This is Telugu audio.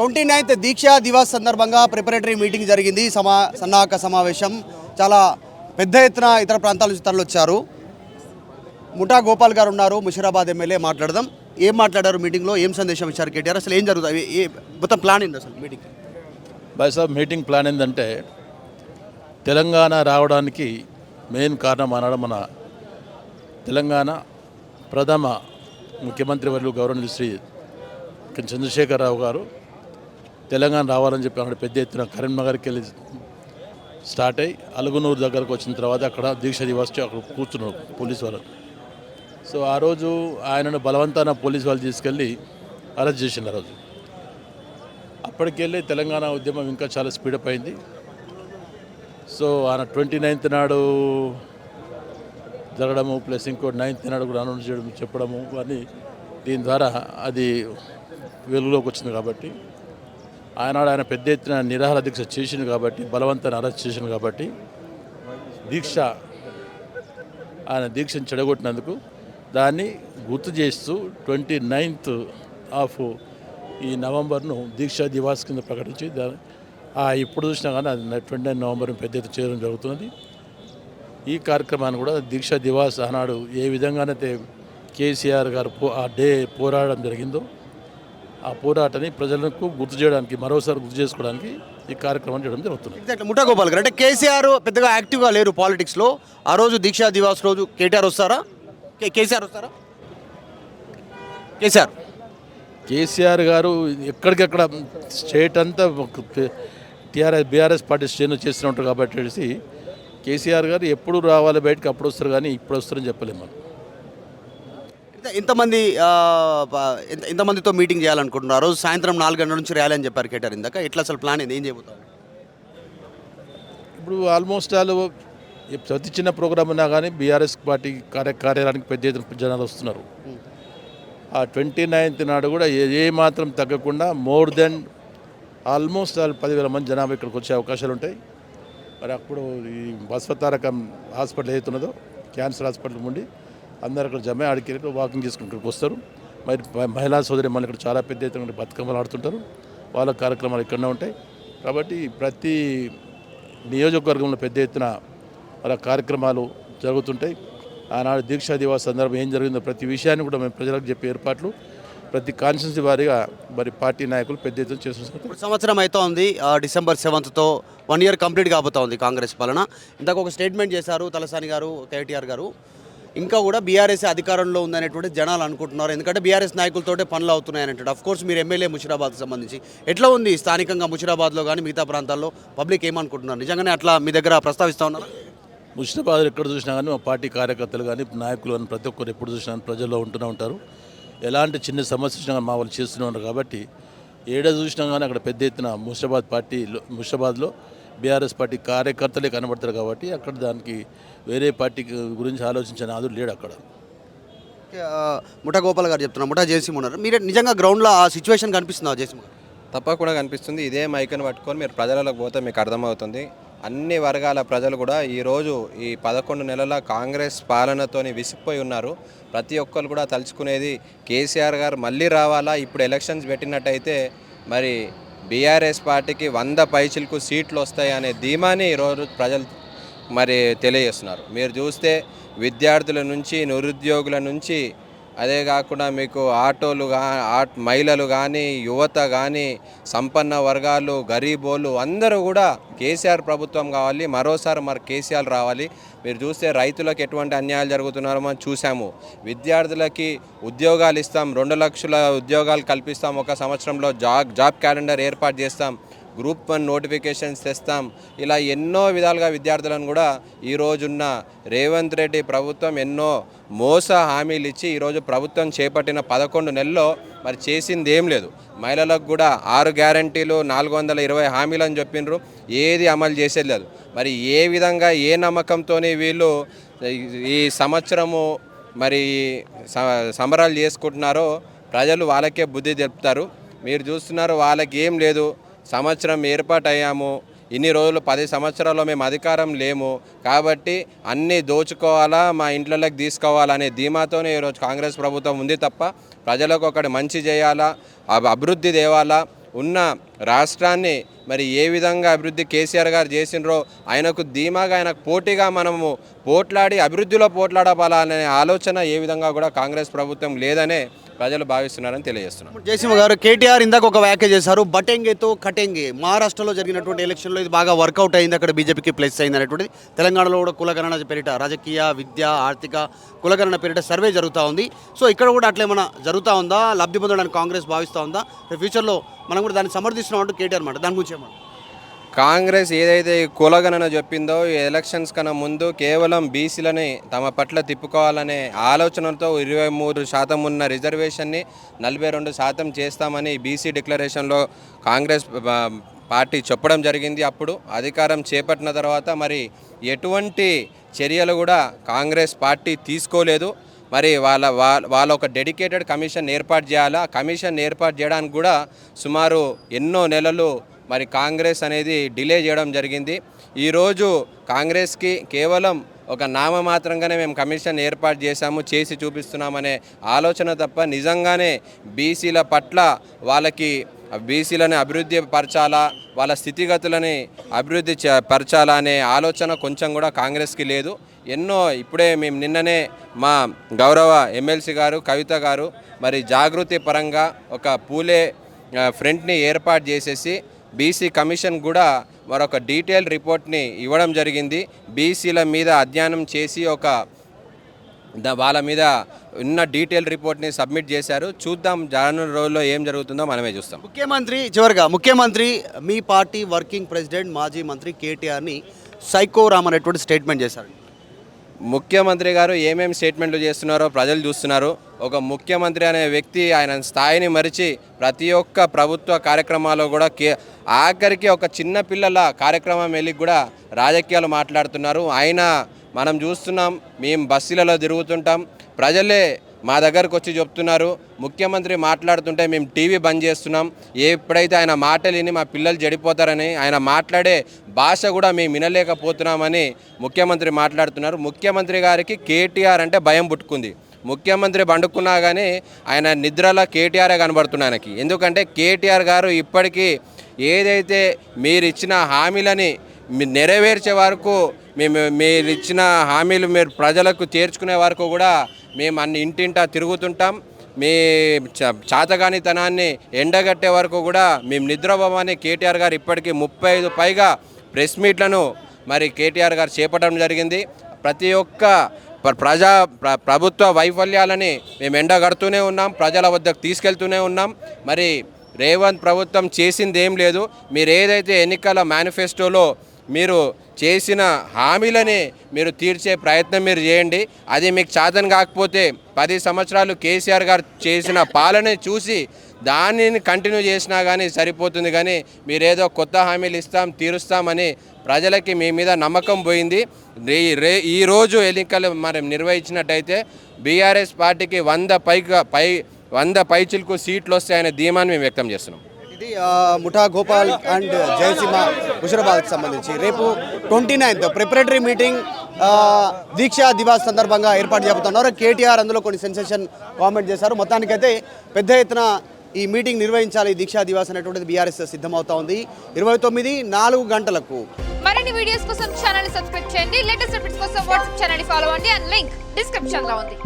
29th దీక్షా దివాస్ సందర్భంగా ప్రిపరేటరీ మీటింగ్ జరిగింది. సన్నాహక సమావేశం. చాలా పెద్ద ఎత్తున ఇతర ప్రాంతాల నుంచి తరలివచ్చారు. ముఠా గోపాల్ గారు ఉన్నారు, ముషీరాబాద్ ఎమ్మెల్యే. మాట్లాడదాం. ఏం మాట్లాడారు మీటింగ్లో, ఏం సందేశం ఇచ్చారు కేటీఆర్, అసలు ఏం జరుగుతుంది, మొత్తం ప్లాన్ ఏంటి అసలు మీటింగ్? బాయ్ సాబ్, మీటింగ్ ప్లాన్ ఏంటంటే తెలంగాణ రావడానికి మెయిన్ కారణం అన్నాడు మన తెలంగాణ ప్రథమ ముఖ్యమంత్రి వర్యులు గౌరవనీయులు శ్రీ చంద్రశేఖరరావు గారు తెలంగాణ రావాలని చెప్పి అక్కడ పెద్ద ఎత్తున కరీంనగర్కి వెళ్ళి స్టార్ట్ అయ్యి అలుగునూరు దగ్గరకు వచ్చిన తర్వాత అక్కడ దీక్ష దివాస్ అక్కడ కూర్చున్నారు పోలీసు వాళ్ళు. సో ఆ రోజు ఆయనను బలవంతాన పోలీసు వాళ్ళు తీసుకెళ్ళి అరెస్ట్ చేసింది. ఆ రోజు అప్పటికెళ్ళి తెలంగాణ ఉద్యమం ఇంకా చాలా స్పీడప్ అయింది. సో ఆయన 29th నాడు జరగడము ప్లస్ ఇంకో 9th నాడు కూడా అనౌన్స్ చేయడం చెప్పడము అని దీని ద్వారా అది వెలుగులోకి వచ్చింది. కాబట్టి ఆయన పెద్ద ఎత్తున నిరాహార దీక్ష చేసింది కాబట్టి, బలవంతాన్ని అరెస్ట్ చేసింది కాబట్టి ఆయన దీక్షను చెడగొట్టినందుకు దాన్ని గుర్తు చేస్తూ 29th ఆఫ్ ఈ నవంబర్ను దీక్షా దివాస్ కింద ప్రకటించి ఇప్పుడు చూసినా కానీ అది 29 నవంబర్ పెద్ద ఎత్తున చేయడం జరుగుతున్నది. ఈ కార్యక్రమాన్ని కూడా దీక్షా దివాస్ ఆనాడు ఏ విధంగానైతే కేసీఆర్ గారు ఆ డే పోరాడడం జరిగిందో ఆ పోరాటాన్ని ప్రజలకు గుర్తు చేయడానికి, మరోసారి గుర్తు చేసుకోవడానికి ఈ కార్యక్రమం చేయడం జరుగుతుంది. ఎగ్జాక్ట్లీ. ముఠా గోపాల్ గారు, అంటే కేసీఆర్ పెద్దగా యాక్టివ్గా లేరు పాలిటిక్స్లో. ఆ రోజు దీక్షా దివాస్ రోజు కేటీఆర్ వస్తారా, కేసీఆర్ వస్తారా? కేసీఆర్ గారు ఎక్కడికెక్కడ స్టేట్ అంతా బీఆర్ఎస్ పార్టీ శ్రేణులు చేస్తూ ఉంటారు కాబట్టి కేసీఆర్ గారు ఎప్పుడు రావాలి బయటకు అప్పుడు వస్తారు, కానీ ఇప్పుడు వస్తారని చెప్పలేము మనం. ఇంతమందితో మీటింగ్ చేయాలనుకుంటున్నారు. రోజు సాయంత్రం 4 గంటల నుంచి ర్యాలీ అని చెప్పారు కేటీఆర్ ఇందాక. ఎట్లా అసలు ప్లాన్ ఏం చేయబోతారు? ఇప్పుడు ఆల్మోస్ట్ ప్రతి చిన్న ప్రోగ్రామ్ ఉన్నా కానీ బీఆర్ఎస్ పార్టీ కార్యాలయానికి పెద్ద ఎత్తున జనాలు వస్తున్నారు. ఆ 29th నాడు కూడా ఏ మాత్రం తగ్గకుండా మోర్ దెన్ ఆల్మోస్ట్ 10,000 మంది జనాభా ఇక్కడికి వచ్చే అవకాశాలు ఉంటాయి. మరి అప్పుడు ఈ బసవతారకం హాస్పిటల్ ఏతున్నదో క్యాన్సర్ హాస్పిటల్ నుండి అందరు అక్కడ జమ ఆడికి వాకింగ్ చేసుకుని ఇక్కడికి వస్తారు. మరి మహిళా సోదరి మళ్ళీ ఇక్కడ చాలా పెద్ద ఎత్తున బతుకమ్మలు ఆడుతుంటారు. వాళ్ళ కార్యక్రమాలు ఇక్కడనే ఉంటాయి. కాబట్టి ప్రతి నియోజకవర్గంలో పెద్ద ఎత్తున వాళ్ళ కార్యక్రమాలు జరుగుతుంటాయి. ఆనాడు దీక్షా దివాస్ సందర్భం ఏం జరిగిందో ప్రతి విషయాన్ని కూడా మేము ప్రజలకు చెప్పే ఏర్పాట్లు ప్రతి కాన్స్టిట్యున్సీ వారీగా మరి పార్టీ నాయకులు పెద్ద ఎత్తున చేస్తున్నారు. సంవత్సరం అయితే ఉంది. December 7th 1 year కంప్లీట్ కాబోతా ఉంది కాంగ్రెస్ పాలన. ఇందాక ఒక స్టేట్మెంట్ చేశారు తలసాని గారు, కేటీఆర్ గారు. ఇంకా కూడా బీఆర్ఎస్ అధికారంలో ఉందనేటువంటి జనాలు అనుకుంటున్నారు. ఎందుకంటే బీఆర్ఎస్ నాయకులతోటే పనులు అవుతున్నాయనంటాడు. అఫ్ కోర్స్ మీరు ఎమ్మెల్యే ముషీరాబాద్కి సంబంధించి ఎట్లా ఉంది స్థానికంగా ముషీరాబాద్లో కానీ మిగతా ప్రాంతాల్లో పబ్లిక్ ఏమనుకుంటున్నారు? నిజంగానే అట్లా మీ దగ్గర ప్రస్తావిస్తూ ఉన్నారు? ముషీరాబాద్ ఎక్కడ చూసినా కానీ మా పార్టీ కార్యకర్తలు కానీ నాయకులు కానీ ప్రతి ఒక్కరు ఎప్పుడు చూసినా ప్రజల్లో ఉంటూనే ఉంటారు. ఎలాంటి చిన్న సమస్య వచ్చినా మా వాళ్ళు చేస్తూనే ఉంటారు. కాబట్టి ఏడా చూసినా కానీ అక్కడ పెద్ద ఎత్తున ముషీరాబాద్లో బీఆర్ఎస్ పార్టీ కార్యకర్తలే కనబడతారు. కాబట్టి అక్కడ దానికి వేరే పార్టీ గురించి ఆలోచించిన నాదుడు లేడు అక్కడ. ముఠా గోపాల్ గారు చెప్తున్నారు, ముఠా జయసింహ ఉన్నారు. మీరు నిజంగా గ్రౌండ్లో ఆ సిచ్యువేషన్ కనిపిస్తుందా జయసింహ గారు? తప్పకుండా కనిపిస్తుంది. ఇదే మైక్ని పట్టుకొని మీరు ప్రజలకు పోతే మీకు అర్థమవుతుంది. అన్ని వర్గాల ప్రజలు కూడా ఈరోజు ఈ 11 నెలల కాంగ్రెస్ పాలనతోని విసిగిపోయి ఉన్నారు. ప్రతి ఒక్కరు కూడా తలుచుకునేది కేసీఆర్ గారు మళ్ళీ రావాలా. ఇప్పుడు ఎలక్షన్స్ పెట్టినట్టయితే మరి బీఆర్ఎస్ పార్టీకి 100 పైచిలకు సీట్లు వస్తాయి అనే ధీమాని ఈరోజు ప్రజలు మరి తెలియజేస్తున్నారు. మీరు చూస్తే విద్యార్థుల నుంచి, నిరుద్యోగుల నుంచి, అదే కాకుండా మీకు మహిళలు కానీ, యువత కానీ, సంపన్న వర్గాలు, గరీబోళ్ళు అందరూ కూడా కేసీఆర్ ప్రభుత్వం కావాలి, మరోసారి కేసీఆర్ రావాలి. మీరు చూస్తే రైతులకు ఎటువంటి అన్యాయాలు జరుగుతున్నారో మనం చూసాము. విద్యార్థులకి ఉద్యోగాలు ఇస్తాం, 2 లక్షల ఉద్యోగాలు కల్పిస్తాం, ఒక సంవత్సరంలో జాబ్ క్యాలెండర్ ఏర్పాటు చేస్తాం, Group 1 నోటిఫికేషన్స్ తెస్తాం. ఇలా ఎన్నో విధాలుగా విద్యార్థులను కూడా ఈరోజున్న రేవంత్ రెడ్డి ప్రభుత్వం ఎన్నో మోస హామీలు ఇచ్చి ఈరోజు ప్రభుత్వం చేపట్టిన 11 నెలల్లో మరి చేసింది ఏం లేదు. మహిళలకు కూడా 6 గ్యారంటీలు, 420 హామీలని చెప్పిండ్రు, ఏది అమలు చేసేది లేదు. మరి ఏ విధంగా ఏ నమ్మకంతో వీళ్ళు ఈ సంవత్సరము మరి సంబరాలు చేసుకుంటున్నారో ప్రజలు వాళ్ళకే బుద్ధి తెలుపుతారు. మీరు చూస్తున్నారు, వాళ్ళకి ఏం లేదు. సంవత్సరం ఏర్పాటయ్యాము, ఇన్ని రోజులు 10 సంవత్సరాల్లో మేము అధికారం లేము కాబట్టి అన్నీ దోచుకోవాలా, మా ఇంట్లోకి తీసుకోవాలనే ధీమాతోనే ఈరోజు కాంగ్రెస్ ప్రభుత్వం ఉంది తప్ప ప్రజలకు ఒకటి మంచి చేయాలా, అభివృద్ధి తేవాలా, ఉన్న రాష్ట్రాన్ని మరి ఏ విధంగా అభివృద్ధి కేసీఆర్ గారు చేసినరో ఆయనకు ధీమాగా ఆయనకు పోటీగా మనము పోట్లాడి అభివృద్ధిలో పోట్లాడాలనే ఆలోచన ఏ విధంగా కూడా కాంగ్రెస్ ప్రభుత్వం లేదనే ప్రజలు భావిస్తున్నారని తెలియజేస్తున్నారు. జయసింహ గారు, కేటీఆర్ ఇందాక ఒక వ్యాఖ్య చేశారు, బటెంగేతో కటెంగే. మహారాష్ట్రలో జరిగినటువంటి ఎలక్షన్లో ఇది బాగా వర్కౌట్ అయింది, అక్కడ బీజేపీకి ప్లస్ అయింది అనేటువంటిది. తెలంగాణలో కూడా కులగణన పేరిట రాజకీయ, విద్య, ఆర్థిక కులగణన పేరిట సర్వే జరుగుతూ ఉంది. సో ఇక్కడ కూడా అట్లా ఏమైనా జరుగుతూ ఉందా, లబ్ధి పొందడానికి కాంగ్రెస్ భావిస్తూ ఉందా, ఫ్యూచర్లో మనం కూడా దాన్ని సమర్థిస్తున్నాం అంటూ కేటీఆర్ మాట, దాని గురించి ఏమన్నా? కాంగ్రెస్ ఏదైతే కులగణన చెప్పిందో ఈ ఎలక్షన్స్ కన్నా ముందు కేవలం బీసీలని తమ పట్ల తిప్పుకోవాలనే ఆలోచనతో 23% ఉన్న రిజర్వేషన్ని 42% చేస్తామని బీసీ డిక్లరేషన్లో కాంగ్రెస్ పార్టీ చెప్పడం జరిగింది. అప్పుడు అధికారం చేపట్టిన తర్వాత మరి ఎటువంటి చర్యలు కూడా కాంగ్రెస్ పార్టీ తీసుకోలేదు. మరి వాళ్ళ ఒక డెడికేటెడ్ కమిషన్ ఏర్పాటు చేయాలి. ఆ కమిషన్ ఏర్పాటు చేయడానికి కూడా సుమారు ఎన్నో నెలలు మరి కాంగ్రెస్ అనేది డిలే చేయడం జరిగింది. ఈరోజు కాంగ్రెస్కి కేవలం ఒక నామమాత్రంగానే మేము కమిషన్ ఏర్పాటు చేసి చూపిస్తున్నామనే ఆలోచన తప్ప నిజంగానే బీసీల పట్ల వాళ్ళకి బీసీలని అభివృద్ధి పరచాలా, వాళ్ళ స్థితిగతులని అభివృద్ధి పరచాలా అనే ఆలోచన కొంచెం కూడా కాంగ్రెస్కి లేదు. ఎన్నో ఇప్పుడే మేము నిన్ననే మా గౌరవ ఎమ్మెల్సీ గారు కవిత గారు మరి జాగృతి పరంగా ఒక పూలే ఫ్రంట్ని ఏర్పాటు చేసేసి బీసీ కమిషన్ కూడా మరొక డీటెయిల్ రిపోర్ట్ని ఇవ్వడం జరిగింది. బీసీల మీద అధ్యయనం చేసి వాళ్ళ మీద ఉన్న డీటెయిల్ రిపోర్ట్ని సబ్మిట్ చేశారు. చూద్దాం రానున్న రోజుల్లో ఏం జరుగుతుందో మనమే చూస్తాం. ముఖ్యమంత్రి మీ పార్టీ వర్కింగ్ ప్రెసిడెంట్ మాజీ మంత్రి కేటీఆర్ని సైకోరామ్ అనేటువంటి స్టేట్మెంట్ చేశారు. ముఖ్యమంత్రి గారు ఏమేమి స్టేట్మెంట్లు చేస్తున్నారో ప్రజలు చూస్తున్నారు. ఒక ముఖ్యమంత్రి అనే వ్యక్తి ఆయన స్థాయిని మరిచి ప్రతి ఒక్క ప్రభుత్వ కార్యక్రమాల్లో కూడా ఆఖరికి ఒక చిన్న పిల్లల కార్యక్రమం వెళ్ళి కూడా రాజకీయాలు మాట్లాడుతున్నారు. ఆయన మనం చూస్తున్నాం, మేము బస్సులలో తిరుగుతుంటాం, ప్రజలే మా దగ్గరకు వచ్చి చెప్తున్నారు. ముఖ్యమంత్రి మాట్లాడుతుంటే మేము టీవీ బంద్ చేస్తున్నాం, ఎప్పుడైతే ఆయన మాటలు విని మా పిల్లలు చెడిపోతారని ఆయన మాట్లాడే భాష కూడా మేము వినలేకపోతున్నామని ముఖ్యమంత్రి మాట్లాడుతున్నారు. ముఖ్యమంత్రి గారికి కేటీఆర్ అంటే భయం పుట్టుకుంది. ముఖ్యమంత్రి బండుకున్నా కానీ ఆయన నిద్రలో కేటీఆరే కనబడుతున్నాయి ఆయనకి. ఎందుకంటే కేటీఆర్ గారు ఇప్పటికీ ఏదైతే మీరు ఇచ్చిన హామీలని నెరవేర్చే వరకు మీరు ఇచ్చిన హామీలు మీరు ప్రజలకు చేర్చుకునే వరకు కూడా మేము అన్ని ఇంటింటా తిరుగుతుంటాం. మీ చాతగానితనాన్ని ఎండగట్టే వరకు కూడా మేము నిద్రపోమని కేటీఆర్ గారు ఇప్పటికీ 35 పైగా ప్రెస్ మీట్లను మరి కేటీఆర్ గారు చేపట్టడం జరిగింది. ప్రతి ఒక్క ప్రభుత్వ వైఫల్యాలని మేము ఎండగడుతూనే ఉన్నాం, ప్రజల వద్దకు తీసుకెళ్తూనే ఉన్నాం. మరి రేవంత్ ప్రభుత్వం చేసింది ఏం లేదు. మీరు ఏదైతే ఎన్నికల మేనిఫెస్టోలో మీరు చేసిన హామీలని మీరు తీర్చే ప్రయత్నం మీరు చేయండి. అది మీకు చేతన కాకపోతే 10 సంవత్సరాలు కేసీఆర్ గారు చేసిన పాలన చూసి దానిని కంటిన్యూ చేసినా కానీ సరిపోతుంది. కానీ మీరేదో కొత్త హామీలు తీరుస్తామని ప్రజలకి మీ మీద నమ్మకం పోయింది. ఈరోజు ఎన్నికలు మనం నిర్వహించినట్టయితే బీఆర్ఎస్ పార్టీకి 100 పైచిలకు సీట్లు వస్తాయనే ధీమాన్ని మేము వ్యక్తం చేస్తున్నాం. ఇది ముఠా గోపాల్ అండ్ జయసింహ హుజరాబాద్కి సంబంధించి రేపు 29th ప్రిపరేటరీ మీటింగ్ దీక్షా దివాస్ సందర్భంగా ఏర్పాటు చేయబోతున్నారు. కేటీఆర్ అందులో కొన్ని సెన్సేషన్ కామెంట్ చేశారు. మొత్తానికైతే పెద్ద ఎత్తున ఈ మీటింగ్ నిర్వహించాలి, దీక్షా దివాస్ అనేటువంటిది బీఆర్ఎస్ సిద్ధమవుతా ఉంది. 29 4 గంటలకు. మరిన్ని వీడియోస్ కోసం ఛానల్ సబ్స్క్రైబ్ చేయండి. లేటెస్ట్ అప్డేట్స్ కోసం వాట్సాప్ ఛానల్ ఫాలో అవ్వండి. అండ్ లింక్ డిస్క్రిప్షన్ లో ఉంది.